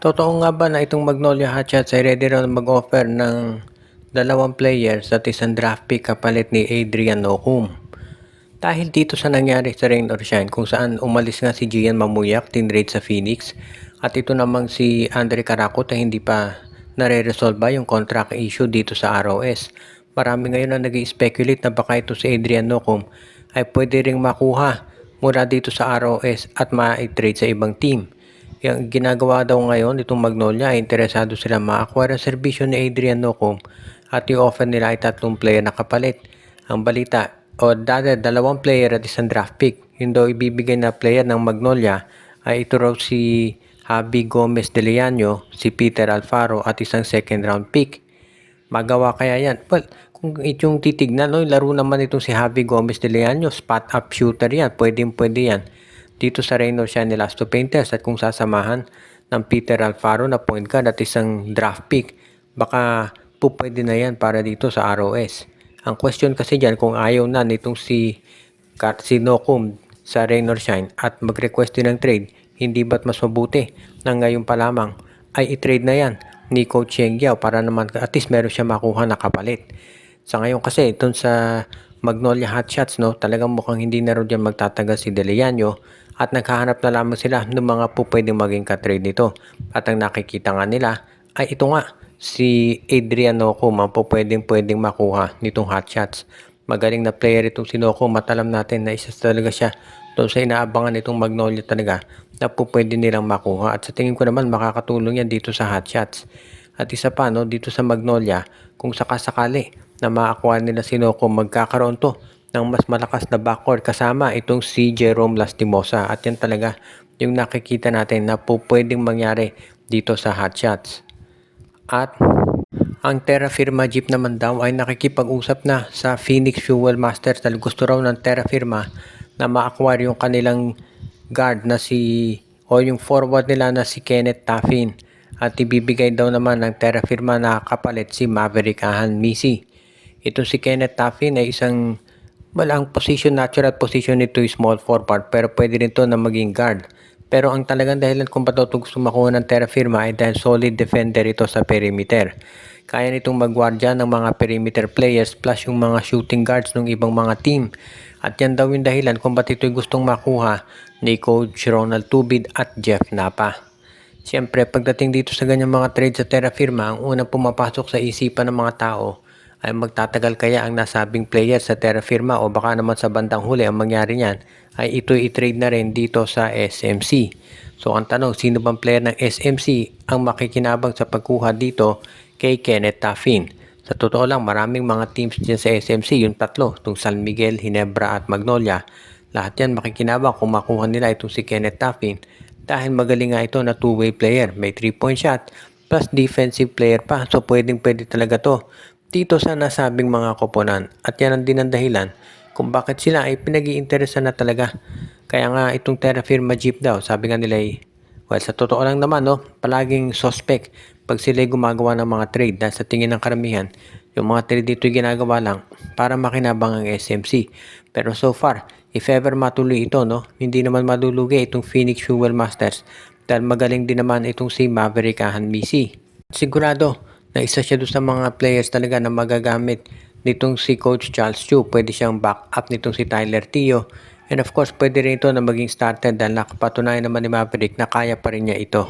Totoo nga ba na itong Magnolia Hotshots ay ready raw na mag-offer ng dalawang players at isang draft pick kapalit ni Adrian Nocum? Dahil dito sa nangyari sa Rain or Shine kung saan umalis nga si Gian Mamuyak, tinrade sa Phoenix, at ito namang si Andre Caracut ay hindi pa nare-resolve yung contract issue dito sa ROS. Marami ngayon na nag-i-speculate na baka ito si Adrian Nocum ay pwede ring makuha mula dito sa ROS at ma-trade sa ibang team. Yung ginagawa daw ngayon itong Magnolia ay interesado sila ma-acquire ang serbisyo ni Adrian Nocum at i-offer nila ay 3 player na kapalit. Ang balita o dalawang player at isang draft pick. Yung daw ibibigay na player ng Magnolia ay ito raw si Javi Gomez de Leano, si Peter Alfaro at isang second round pick. Magawa kaya yan? Well, kung itong titignan, no, laro naman itong si Javi Gomez de Leano, spot up shooter yan, pwede yan. Dito sa Rain or Shine ni Lasto Painters at kung sasamahan ng Peter Alfaro na point guard at isang draft pick, baka pwede na yan para dito sa ROS. Ang question kasi dyan kung ayaw na nitong si Nocum sa Rain or Shine at mag-request din ng trade, hindi ba't mas mabuti na ngayon pa lamang ay i-trade na yan ni Coach Cheng Yao para naman at least meron siya makuha na kapalit. Sa ngayon kasi itong sa Magnolia Hotshots, no, talagang mukhang hindi na rin dyan magtatagal si De Leano at naghahanap na lamang sila ng mga pwedeng maging ka-trade nito. At ang nakikita nga nila ay ito nga, si Adrian Nocum ang pwedeng makuha nitong Hotshots. Magaling na player itong si Nocum at alam natin na isa talaga siya doon sa inaabangan itong Magnolia talaga na pwede nilang makuha. At sa tingin ko naman makakatulong yan dito sa Hotshots. At isa pa, no, dito sa Magnolia, kung sakasakali na maakuha nila si Nocum, magkakaroon to ng mas malakas na backcourt kasama itong si Jerome Lastimosa. At yan talaga yung nakikita natin na pwedeng mangyari dito sa Hotshots. At ang Terra Firma Jeep naman daw ay nakikipag-usap na sa Phoenix Fuel Masters dahil gusto raw ng Terra Firma na ma-acquire yung kanilang guard na yung forward nila na si Kenneth Taffin. At ibibigay daw naman ng Terra Firma na kapalit si Maverick Ahan Misi. Ito si Kenneth Taffin ay isang ang natural position nito ay small forward pero pwede rin to na maging guard. Pero ang talagang dahilan kung ba't gusto makuha ng Terra Firma ay dahil solid defender ito sa perimeter. Kaya nitong magwardya ng mga perimeter players plus yung mga shooting guards ng ibang mga team. At yan daw yung dahilan kung ba't ito'y gustong makuha ni Coach Ronald Tubid at Jeff Napa. Siyempre, pagdating dito sa ganyang mga trade sa Terra Firma, ang unang pumapasok sa isipan ng mga tao ay magtatagal kaya ang nasabing player sa Terra Firma o baka naman sa bandang huli ang mangyari niyan ay ito'y i-trade na rin dito sa SMC. So ang tanong, sino bang player ng SMC ang makikinabang sa pagkuha dito kay Kenneth Taffin? Sa totoo lang, maraming mga teams dyan sa SMC, yung tatlo, itong San Miguel, Ginebra at Magnolia. Lahat yan makikinabang kung makuha nila itong si Kenneth Taffin dahil magaling nga ito na two-way player. May 3-point shot plus defensive player pa. So pwede talaga to dito sa nasabing mga koponan. At yan ang din ang dahilan kung bakit sila ay pinag-iinteresan na talaga. Kaya nga itong Terra Firma Jeep daw, sabi nga nila sa totoo lang naman, no, palaging suspect pag sila gumagawa ng mga trade dahil sa tingin ng karamihan, yung mga trade dito ginagawa lang para makinabang ang SMC. Pero so far, if ever matuloy ito, no, hindi naman malulugi itong Phoenix Fuel Masters dahil magaling din naman itong si Maverick Ahan Misi. Sigurado na isa siya doon sa mga players talaga na magagamit nitong si Coach Charles Chu. Pwede siyang back up nitong si Tyler Tio. And of course, pwede rin ito na maging starter dahil nakapatunayan naman ni Maverick na kaya pa rin niya ito.